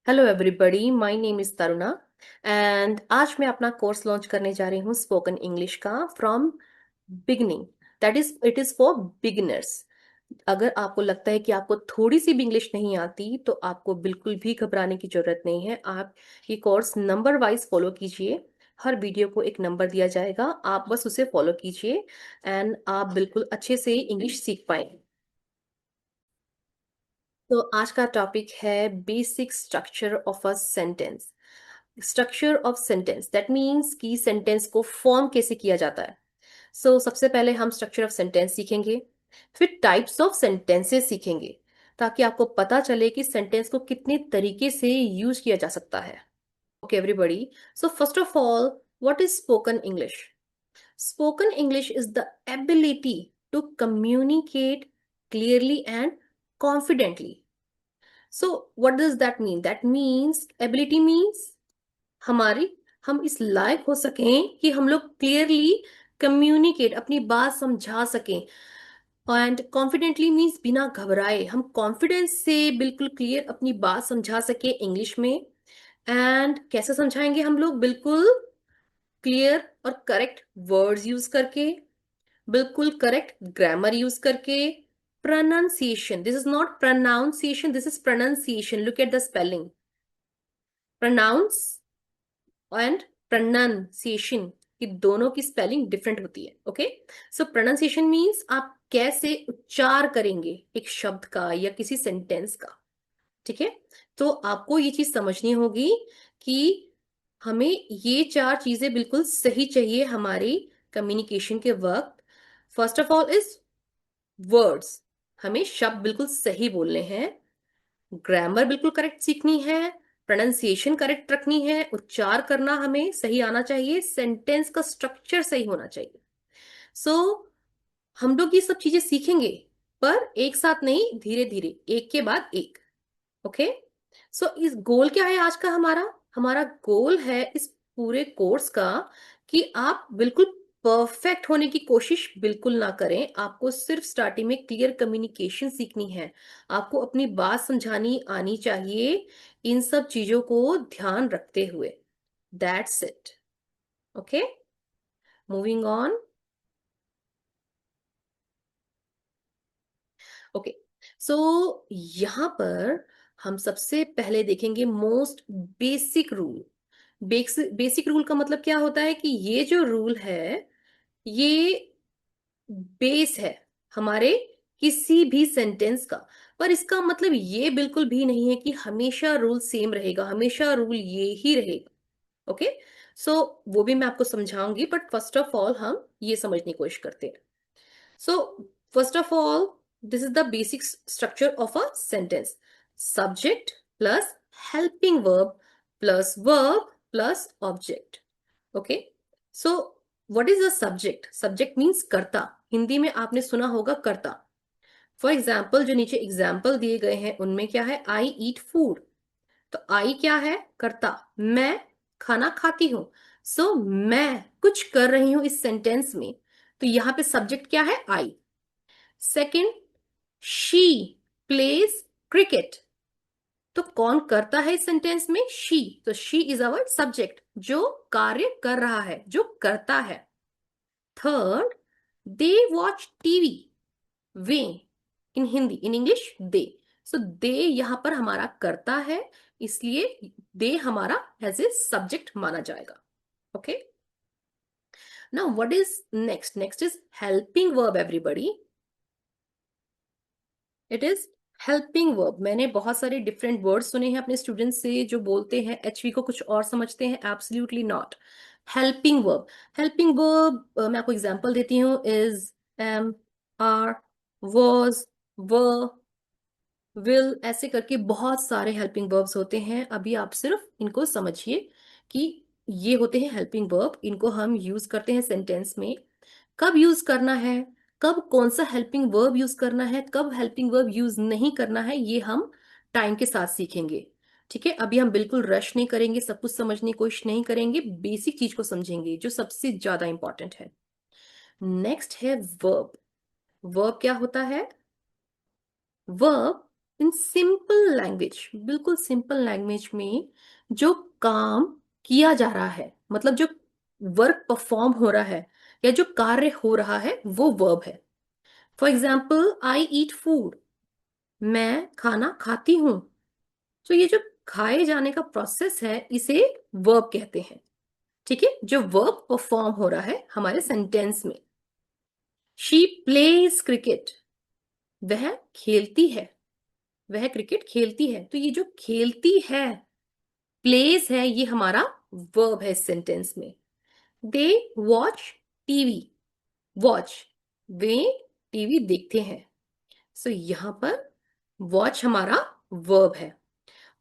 Hello everybody, my name is Taruna and आज मैं अपना कोर्स लॉन्च करने जा रही हूँ स्पोकन इंग्लिश का from beginning. That is it is for beginners. अगर आपको लगता है कि आपको थोड़ी सी भी इंग्लिश नहीं आती तो आपको बिल्कुल भी घबराने की जरूरत नहीं है। आप ये कोर्स नंबर वाइज फॉलो कीजिए। हर वीडियो को एक नंबर दिया जाएगा, आप बस उसे फॉलो कीजिए एंड आप बिल्कुल अच्छे से इंग्लिश सीख पाएंगे। तो आज का टॉपिक है basic structure of a sentence. Structure of sentence that means कि सेंटेंस को फॉर्म कैसे किया जाता है। सबसे पहले हम स्ट्रक्चर ऑफ सेंटेंस सीखेंगे, फिर टाइप्स ऑफ सेंटेंसेस सीखेंगे ताकि आपको पता चले कि सेंटेंस को कितने तरीके से यूज किया जा सकता है। Okay everybody, so first of all, what is spoken English? Spoken English is the ability to communicate clearly and confidently. So what does that mean? That means ability means हमारी हम इस लायक हो सकें कि हम लोग क्लियरली कम्युनिकेट अपनी बात समझा सकें। एंड कॉन्फिडेंटली मीन्स बिना घबराए हम कॉन्फिडेंस से बिल्कुल क्लियर अपनी बात समझा सके इंग्लिश में। एंड कैसे समझाएंगे हम लोग? बिल्कुल क्लियर और करेक्ट वर्ड्स यूज करके, बिल्कुल करेक्ट ग्रामर यूज करके, pronunciation, this is not pronunciation, this is pronunciation, look at the spelling, pronounce and pronunciation, ये दोनों की स्पेलिंग डिफरेंट होती है। ओके, सो pronunciation मीन्स आप कैसे उच्चार करेंगे एक शब्द का या किसी सेंटेंस का। ठीक है, तो आपको ये चीज समझनी होगी कि हमें ये चार चीजें बिल्कुल सही चाहिए हमारी कम्युनिकेशन के वक्त। First of all is words, हमें शब्द बिल्कुल सही बोलने हैं, ग्रामर बिल्कुल करेक्ट सीखनी है, प्रोनाउंसिएशन करेक्ट रखनी है, उच्चार करना हमें सही आना चाहिए, सेंटेंस का स्ट्रक्चर सही होना चाहिए। सो हम लोग ये सब चीजें सीखेंगे, पर एक साथ नहीं, धीरे धीरे, एक के बाद एक। ओके, सो इस गोल क्या है आज का हमारा? हमारा गोल है इस पूरे कोर्स का कि आप बिल्कुल परफेक्ट होने की कोशिश बिल्कुल ना करें। आपको सिर्फ स्टार्टिंग में क्लियर कम्युनिकेशन सीखनी है, आपको अपनी बात समझानी आनी चाहिए इन सब चीजों को ध्यान रखते हुए। That's it. Okay, moving on. Okay, so यहाँ पर हम सबसे पहले देखेंगे most basic rule. Basic rule का मतलब क्या होता है कि ये जो रूल है ये बेस है हमारे किसी भी सेंटेंस का। पर इसका मतलब ये बिल्कुल भी नहीं है कि हमेशा रूल सेम रहेगा, हमेशा रूल ये ही रहेगा। ओके, सो वो भी मैं आपको समझाऊंगी, बट फर्स्ट ऑफ ऑल हम ये समझने की कोशिश करते हैं। So, first of all, this is the basic structure of a sentence. Subject plus helping verb plus object. Okay. So, what is the subject? Subject means कर्ता। हिंदी में आपने सुना होगा कर्ता। फॉर एग्जाम्पल, जो नीचे एग्जाम्पल दिए गए हैं उनमें क्या है? आई ईट फूड। तो आई क्या है? कर्ता। मैं खाना खाती हूं। मैं कुछ कर रही हूं इस सेंटेंस में, तो यहां पे सब्जेक्ट क्या है? I. Second, she plays cricket. तो कौन करता है इस सेंटेंस में? शी। तो शी इज अवर सब्जेक्ट, जो कार्य कर रहा है, जो करता है। Third, they watch TV. वे in Hindi, in English they. They यहां पर हमारा करता है, इसलिए दे हमारा एज ए सब्जेक्ट माना जाएगा। Okay, now what is next? Next is helping verb everybody. It is helping verb. मैंने बहुत सारे डिफरेंट वर्ड सुने हैं अपने स्टूडेंट्स से जो बोलते हैं एचवी को कुछ और समझते हैं। Absolutely not. Helping verb, helping verb मैं आपको एग्जांपल देती हूँ। Is, am, are, was, were, will, ऐसे करके बहुत सारे हेल्पिंग वर्ब्स होते हैं। अभी आप सिर्फ इनको समझिए कि ये होते हैं हेल्पिंग वर्ब। इनको हम यूज करते हैं सेंटेंस में। कब यूज करना है, कब कौन सा हेल्पिंग वर्ब यूज करना है, कब हेल्पिंग वर्ब यूज नहीं करना है, ये हम टाइम के साथ सीखेंगे। ठीक है, अभी हम बिल्कुल रश नहीं करेंगे, सब कुछ समझने की कोशिश नहीं करेंगे, बेसिक चीज को समझेंगे जो सबसे ज्यादा इंपॉर्टेंट है। नेक्स्ट है वर्ब। वर्ब क्या होता है? वर्ब इन सिंपल लैंग्वेज, बिल्कुल सिंपल लैंग्वेज में जो काम किया जा रहा है, मतलब जो वर्क परफॉर्म हो रहा है या जो कार्य हो रहा है वो वर्ब है। For example, I eat food, मैं खाना खाती हूं। तो ये जो खाए जाने का प्रोसेस है इसे वर्ब कहते हैं। ठीक है, जो वर्ब परफॉर्म हो रहा है हमारे सेंटेंस में। शी प्लेज क्रिकेट, वह खेलती है, वह क्रिकेट खेलती है। तो ये जो खेलती है, प्लेस है, ये हमारा वर्ब है इस सेंटेंस में। दे वॉच टीवी, वॉच, वे टीवी देखते हैं। सो यहां पर वॉच हमारा वर्ब है।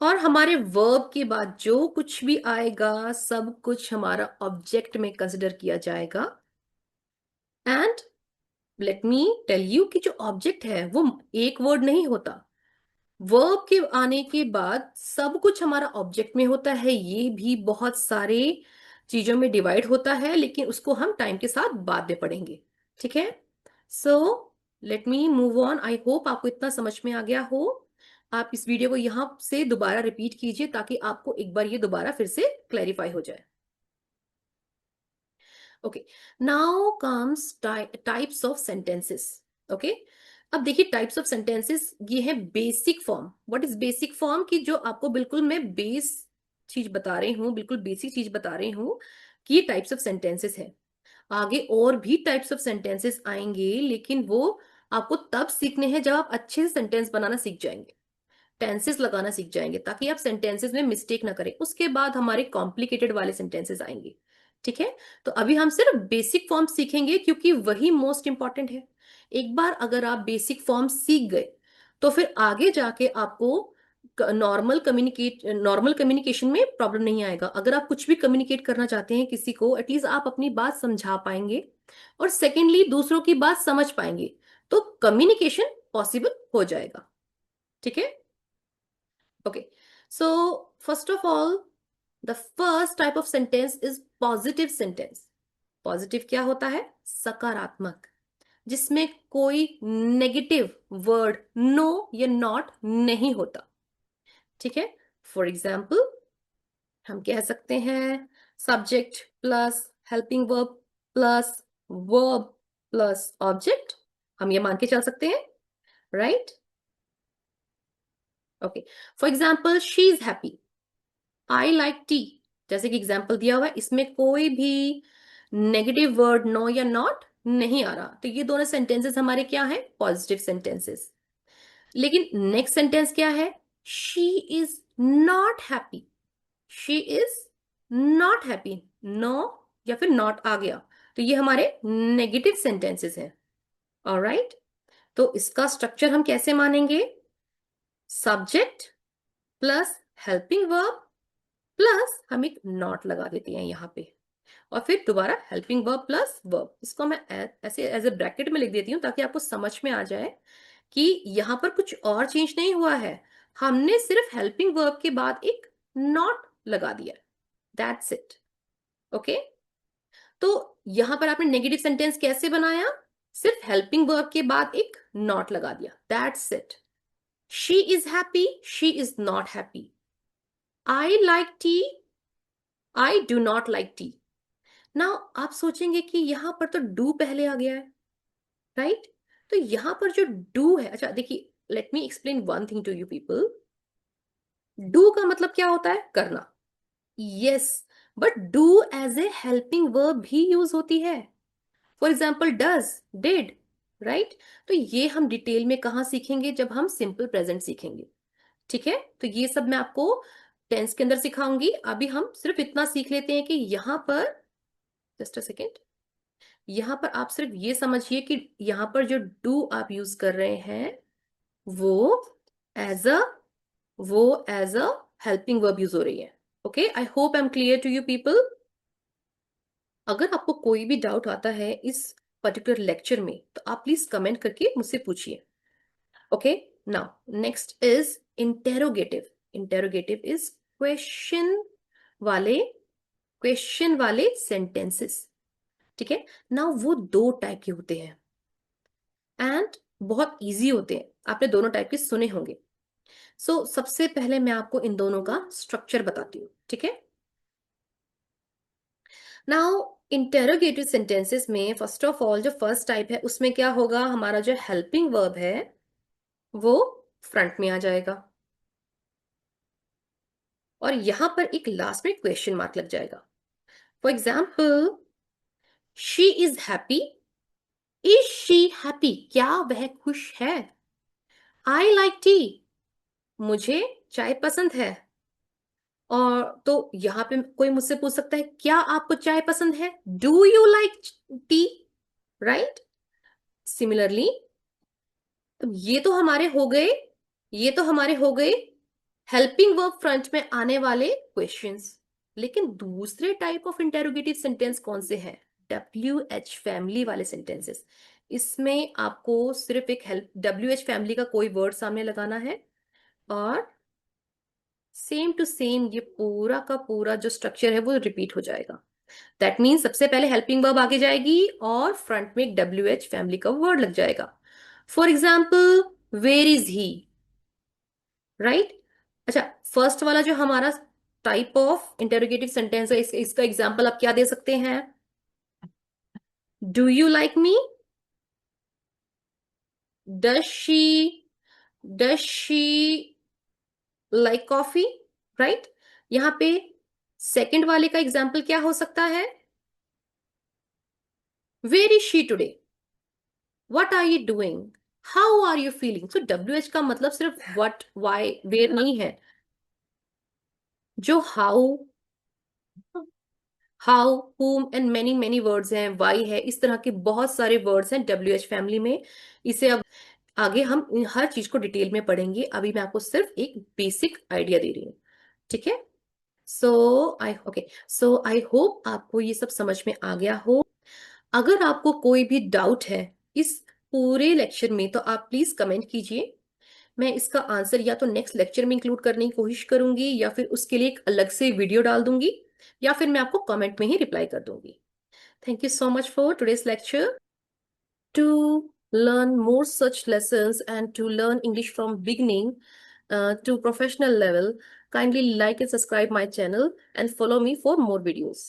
और हमारे वर्ब के बाद जो कुछ भी आएगा सब कुछ हमारा ऑब्जेक्ट में कंसिडर किया जाएगा। And let me tell you कि जो ऑब्जेक्ट है वो एक वर्ड नहीं होता। वर्ब के आने के बाद सब कुछ हमारा ऑब्जेक्ट में होता है, ये भी बहुत सारे चीजों में डिवाइड होता है, लेकिन उसको हम टाइम के साथ बाद में पढ़ेंगे। ठीक है, so let me move on. I hope आपको इतना समझ में आ गया हो। आप इस वीडियो को यहां से दोबारा रिपीट कीजिए ताकि आपको एक बार ये दोबारा फिर से क्लैरिफाई हो जाए। Okay, now comes types of sentences. Okay, अब देखिए टाइप्स ऑफ सेंटेंसेस ये है basic form. What is basic form? कि जो आपको बिल्कुल मैं बेस चीज बता रही हूँ, बिल्कुल बेसिक चीज बता रही हूँ कि ये टाइप्स ऑफ सेंटेंसेस है। आगे और भी टाइप्स ऑफ सेंटेंसेस आएंगे, लेकिन वो आपको तब सीखने हैं जब आप अच्छे से सेंटेंस बनाना सीख जाएंगे, टेंसेस लगाना सीख जाएंगे, ताकि आप सेंटेंसेस में मिस्टेक ना करें। उसके बाद हमारे कॉम्प्लिकेटेड वाले सेंटेंसेस आएंगे। ठीक है, तो अभी हम सिर्फ बेसिक फॉर्म सीखेंगे क्योंकि वही मोस्ट इंपॉर्टेंट है। एक बार अगर आप बेसिक फॉर्म सीख गए तो फिर आगे जाके आपको नॉर्मल कम्युनिकेशन में प्रॉब्लम नहीं आएगा। अगर आप कुछ भी कम्युनिकेट करना चाहते हैं किसी को, एटलीस्ट आप अपनी बात समझा पाएंगे, और सेकेंडली दूसरों की बात समझ पाएंगे, तो कम्युनिकेशन पॉसिबल हो जाएगा। ठीक है, okay, so first of all, the first type of sentence is positive sentence. Positive क्या होता है? सकारात्मक, जिसमें कोई नेगेटिव वर्ड नो या नॉट नहीं होता। ठीक है, फॉर एग्जाम्पल हम कह सकते हैं subject plus helping verb plus verb plus object. हम ये मान के चल सकते हैं, right? Okay, for example she is happy, I like T, जैसे कि एग्जाम्पल दिया हुआ है, इसमें कोई भी नेगेटिव वर्ड नो या नॉट नहीं आ रहा। तो ये दोनों सेंटेंसेस हमारे क्या है? Positive sentences. लेकिन नेक्स्ट सेंटेंस क्या है? She is not happy, she is not happy, no या फिर नॉट आ गया, तो ये हमारे नेगेटिव सेंटेंसेस हैं। ऑलराइट, तो इसका स्ट्रक्चर हम कैसे मानेंगे? Subject plus helping verb plus हम एक नॉट लगा देते हैं यहाँ पे, और फिर दोबारा हेल्पिंग वर्ब प्लस वर्ब। इसको मैं ऐसे एज ए ब्रैकेट में लिख देती हूँ ताकि आपको समझ में आ जाए कि यहाँ पर कुछ और चेंज नहीं हुआ है, हमने सिर्फ हेल्पिंग वर्ब के बाद एक नॉट लगा दिया। That's it. ओके, तो यहां पर आपने नेगेटिव सेंटेंस कैसे बनाया? सिर्फ हेल्पिंग वर्ब के बाद एक नॉट लगा दिया। That's it. She is happy, she is not happy. I like T, I do not like T. Now आप सोचेंगे कि यहां पर तो डू पहले आ गया है, राइट? तो यहां पर जो डू है, अच्छा देखिए, let me explain one thing to you people. Do का मतलब क्या होता है? करना। Yes, but do as a helping verb भी यूज होती है। For example does, did, right? तो ये हम डिटेल में कहाँ सीखेंगे? जब हम सिंपल प्रेजेंट सीखेंगे। ठीक है, तो ये सब मैं आपको टेंस के अंदर सिखाऊंगी। अभी हम सिर्फ इतना सीख लेते हैं कि यहां पर, जस्ट अ सेकेंड, यहां पर आप सिर्फ ये समझिए कि यहां पर जो डू आप यूज कर रहे हैं वो एज अ वो as a helping verb use हो रही है। Okay, I hope I am clear to you people. अगर आपको कोई भी डाउट आता है इस पर्टिकुलर लेक्चर में तो आप प्लीज कमेंट करके मुझसे पूछिए। Okay, now next is interrogative. Interrogative is वाले क्वेश्चन वाले सेंटेंसेस। ठीक है, नाउ वो दो टाइप के होते हैं एंड बहुत इजी होते हैं। आपने दोनों टाइप के सुने होंगे। सबसे पहले मैं आपको इन दोनों का स्ट्रक्चर बताती हूँ, ठीक है। नाउ इंटेरोगेटिव सेंटेंसेस में फर्स्ट ऑफ ऑल जो फर्स्ट टाइप है उसमें क्या होगा, हमारा जो हेल्पिंग वर्ब है वो फ्रंट में आ जाएगा और यहां पर एक लास्ट में क्वेश्चन मार्क लग जाएगा। For example, she is happy, is she happy, क्या वह खुश है। आई लाइक टी, मुझे चाय पसंद है। और तो यहां पे कोई मुझसे पूछ सकता है क्या आपको चाय पसंद है, do you like T, right. Similarly, तो ये तो हमारे हो गए हेल्पिंग वर्ब फ्रंट में आने वाले क्वेश्चंस। लेकिन दूसरे टाइप ऑफ इंटेरोगेटिव सेंटेंस कौन से हैं, WH फैमिली वाले सेंटेंसेस। इसमें आपको सिर्फ एक हेल्प WH फैमिली का कोई वर्ड सामने लगाना है और सेम टू सेम ये पूरा का पूरा जो स्ट्रक्चर है वो रिपीट हो जाएगा। दैट मीन्स सबसे पहले हेल्पिंग वर्ब आगे जाएगी और फ्रंट में एक WH फैमिली का वर्ड लग जाएगा। For example, where is he, right. अच्छा, फर्स्ट वाला जो हमारा टाइप ऑफ इंटेरोगेटिव सेंटेंस है, इसका एग्जाम्पल आप क्या दे सकते हैं, do you like me, does she does she like coffee, right. यहां पे सेकंड वाले का एग्जाम्पल क्या हो सकता है, where is she today, what are you doing, how are you feeling. So WH का मतलब सिर्फ व्हाट वाई वेयर नहीं है, जो how whom and many many words हैं, वाई है, इस तरह के बहुत सारे वर्ड्स हैं WH फैमिली में। इसे अब आगे हम इन हर चीज को डिटेल में पढ़ेंगे, अभी मैं आपको सिर्फ एक बेसिक आइडिया दे रही हूँ, ठीक है। सो आई होप आपको ये सब समझ में आ गया हो। अगर आपको कोई भी डाउट है इस पूरे लेक्चर में तो आप प्लीज कमेंट कीजिए। मैं इसका आंसर या तो नेक्स्ट लेक्चर में इंक्लूड करने की कोशिश करूंगी या फिर उसके लिए एक अलग से वीडियो डाल दूंगी या फिर मैं आपको कमेंट में ही रिप्लाई कर दूंगी। Thank you so much for today's lecture. To learn more such lessons and to learn English from beginning to professional level, kindly like and subscribe my channel and follow me for more videos.